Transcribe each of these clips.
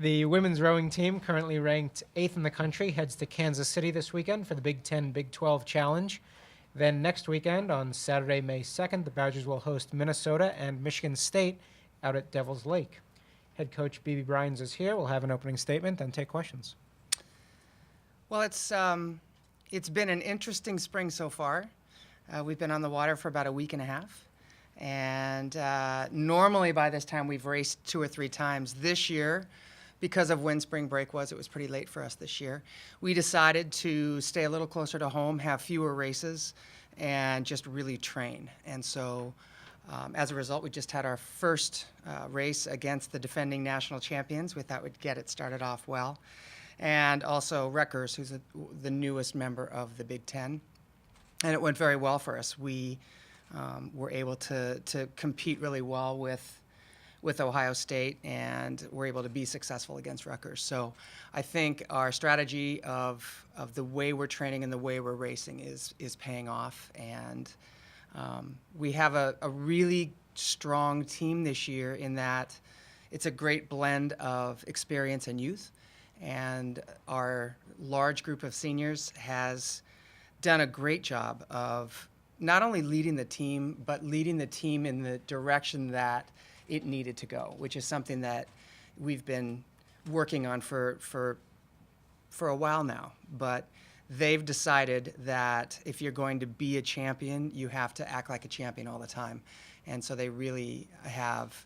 The women's rowing team, currently ranked 8th in the country, heads to Kansas City this weekend for the Big Ten Big 12 Challenge. Then next weekend, on Saturday, May 2nd, the Badgers will host Minnesota and Michigan State out at Devil's Lake. Head coach Bebe Bryans is here. We'll have an opening statement and take questions. Well, it's been an interesting spring so far. We've been on the water for about a week and a half. And normally by this time we've raced 2 or 3 times. This year, because of when spring break was, it was pretty late for us this year. We decided to stay a little closer to home, have fewer races, and just really train. And so as a result, we just had our first race against the defending national champions. We thought we'd get it started off well. And also Rutgers, who's the newest member of the Big Ten. And it went very well for us. We were able to compete really well with Ohio State, and we're able to be successful against Rutgers. So I think our strategy of the way we're training and the way we're racing is paying off. And we have a really strong team this year in that it's a great blend of experience and youth. And our large group of seniors has done a great job of not only leading the team, but leading the team in the direction that it needed to go, which is something that we've been working on for a while now. But they've decided that if you're going to be a champion, you have to act like a champion all the time. And so they really have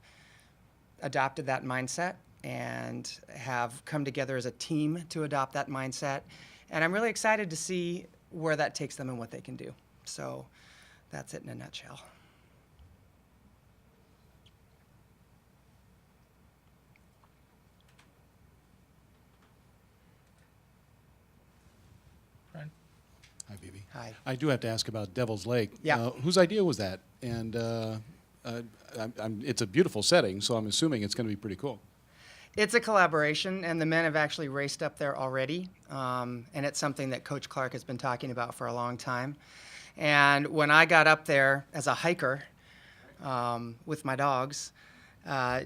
adopted that mindset and have come together as a team to adopt that mindset. And I'm really excited to see where that takes them and what they can do. So that's it in a nutshell. Hi, Bebe. Hi. I do have to ask about Devil's Lake. Yeah. Whose idea was that? And it's a beautiful setting, so I'm assuming it's going to be pretty cool. It's a collaboration, and the men have actually raced up there already, and it's something that Coach Clark has been talking about for a long time. And when I got up there as a hiker with my dogs,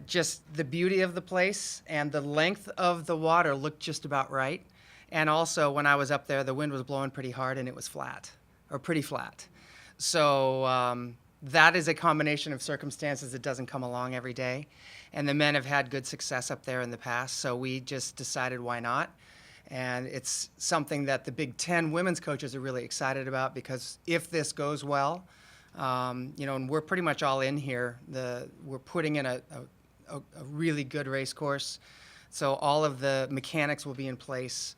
just the beauty of the place and the length of the water looked just about right. And also, when I was up there, the wind was blowing pretty hard, and it was flat, or pretty flat. So that is a combination of circumstances that doesn't come along every day. And the men have had good success up there in the past, so we just decided why not. And it's something that the Big Ten women's coaches are really excited about, because if this goes well, and we're pretty much all in here. We're putting in a really good race course, so all of the mechanics will be in place.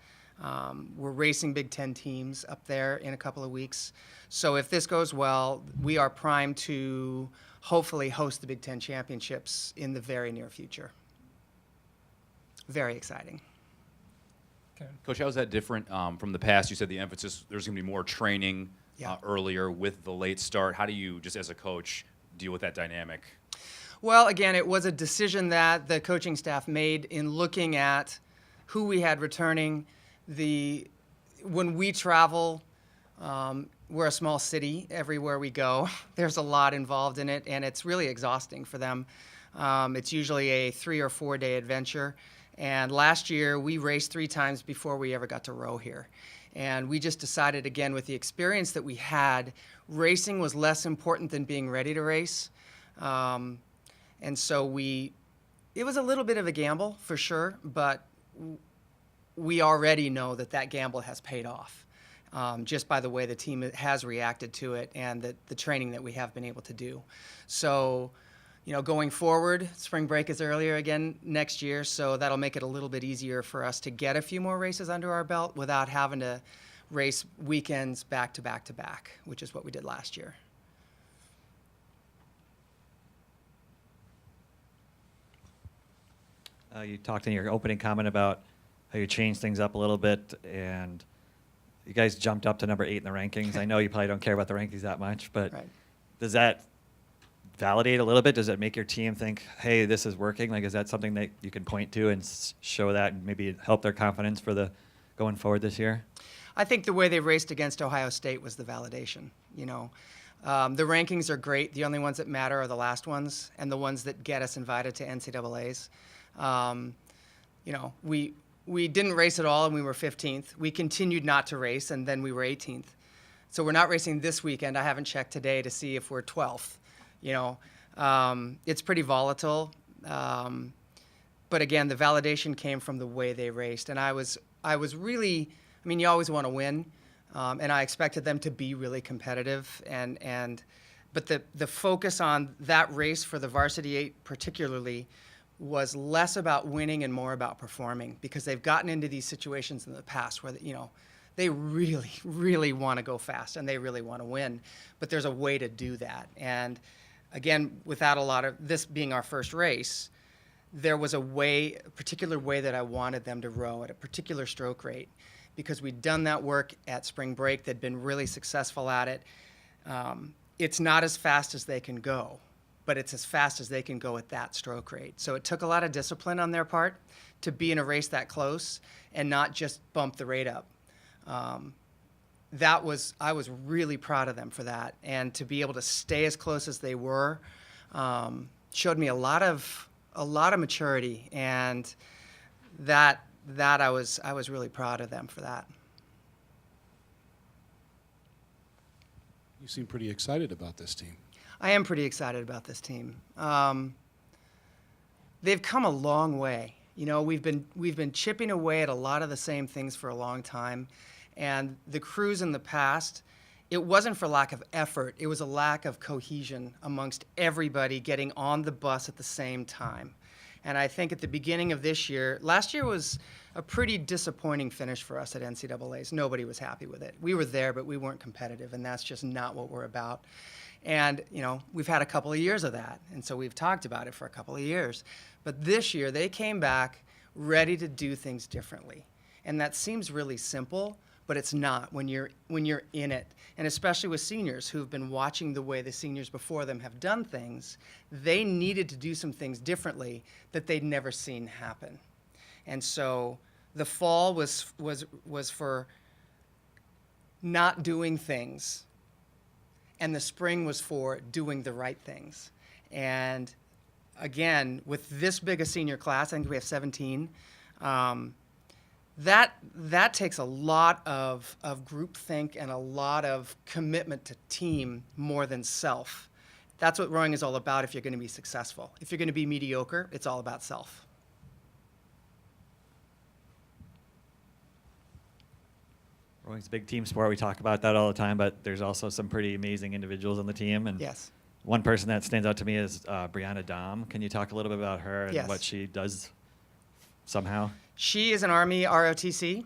We're racing Big Ten teams up there in a couple of weeks. So if this goes well, we are primed to hopefully host the Big Ten championships in the very near future. Very exciting. Coach, how is that different from the past? You said the emphasis, there's going to be more training earlier with the late start. How do you, just as a coach, deal with that dynamic? Well, again, it was a decision that the coaching staff made in looking at who we had returning. When we travel, we're a small city everywhere we go. There's a lot involved in it, and it's really exhausting for them. It's usually a 3 or 4 day adventure. And last year, we raced 3 times before we ever got to row here. And we just decided, again, with the experience that we had, racing was less important than being ready to race. And so it was a little bit of a gamble, for sure, but we already know that gamble has paid off, just by the way the team has reacted to it and the training that we have been able to do. So, going forward, spring break is earlier again next year, so that'll make it a little bit easier for us to get a few more races under our belt without having to race weekends back to back to back, which is what we did last year. You talked in your opening comment about how you changed things up a little bit, and you guys jumped up to number 8 in the rankings. I know you probably don't care about the rankings that much, but Right. Does that validate a little bit? Does it make your team think, hey, this is working? Like, is that something that you can point to and show that and maybe help their confidence for the going forward this year? I think the way they raced against Ohio State was the validation. The rankings are great. The only ones that matter are the last ones and the ones that get us invited to NCAAs. you know, we didn't race at all and we were 15th. We continued not to race and then we were 18th. So we're not racing this weekend. I haven't checked today to see if we're 12th. You know, it's pretty volatile. But again, the validation came from the way they raced. And I was really, I mean, you always want to win. And I expected them to be really competitive. But the focus on that race for the Varsity 8 particularly was less about winning and more about performing, because they've gotten into these situations in the past where, you know, they really, really want to go fast and they really want to win. But there's a way to do that. And again, without a lot of this being our first race, there was a particular way that I wanted them to row at a particular stroke rate, because we'd done that work at spring break. They'd been really successful at it. It's not as fast as they can go, but it's as fast as they can go at that stroke rate. So it took a lot of discipline on their part to be in a race that close and not just bump the rate up. I was really proud of them for that. And to be able to stay as close as they were showed me a lot of maturity, and that I was really proud of them for that. You seem pretty excited about this team. I am pretty excited about this team. They've come a long way. You know, we've been chipping away at a lot of the same things for a long time, and the crews in the past, it wasn't for lack of effort. It was a lack of cohesion amongst everybody getting on the bus at the same time. And I think at the beginning of this year, last year was a pretty disappointing finish for us at NCAA's. Nobody was happy with it. We were there, but we weren't competitive, and that's just not what we're about. And, you know, we've had a couple of years of that, and so we've talked about it for a couple of years. But this year, they came back ready to do things differently. And that seems really simple, but it's not when you're in it. And especially with seniors who've been watching the way the seniors before them have done things, they needed to do some things differently that they'd never seen happen. And so the fall was for not doing things, and the spring was for doing the right things. And again, with this big a senior class, I think we have 17, that takes a lot of groupthink and a lot of commitment to team more than self. That's what rowing is all about if you're going to be successful. If you're going to be mediocre, it's all about self. Rowing's a big team sport. We talk about that all the time, but there's also some pretty amazing individuals on the team. And Yes. one person that stands out to me is Brianna Dom. Can you talk a little bit about her and Yes. what she does somehow? She is an Army ROTC.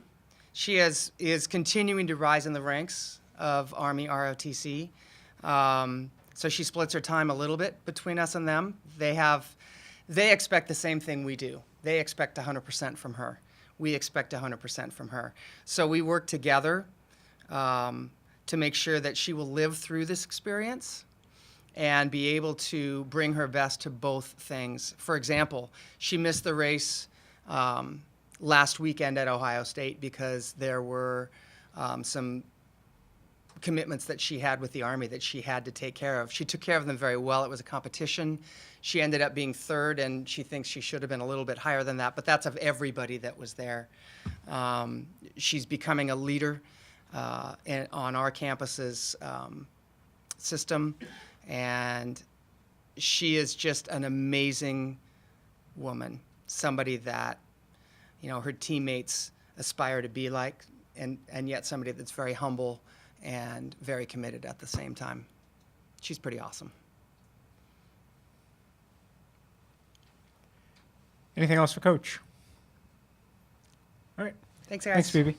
She is continuing to rise in the ranks of Army ROTC. So she splits her time a little bit between us and them. They expect the same thing we do. They expect 100% from her. We expect 100% from her. So we work together to make sure that she will live through this experience and be able to bring her best to both things. For example, she missed the race last weekend at Ohio State because there were some commitments that she had with the Army that she had to take care of. She took care of them very well. It was a competition. She ended up being third, and she thinks she should have been a little bit higher than that, but that's of everybody that was there. She's becoming a leader on our campus's system, and she is just an amazing woman, somebody that, you know, her teammates aspire to be like, and yet somebody that's very humble and very committed at the same time. She's pretty awesome. Anything else for Coach? All right. Thanks, guys. Thanks, Phoebe.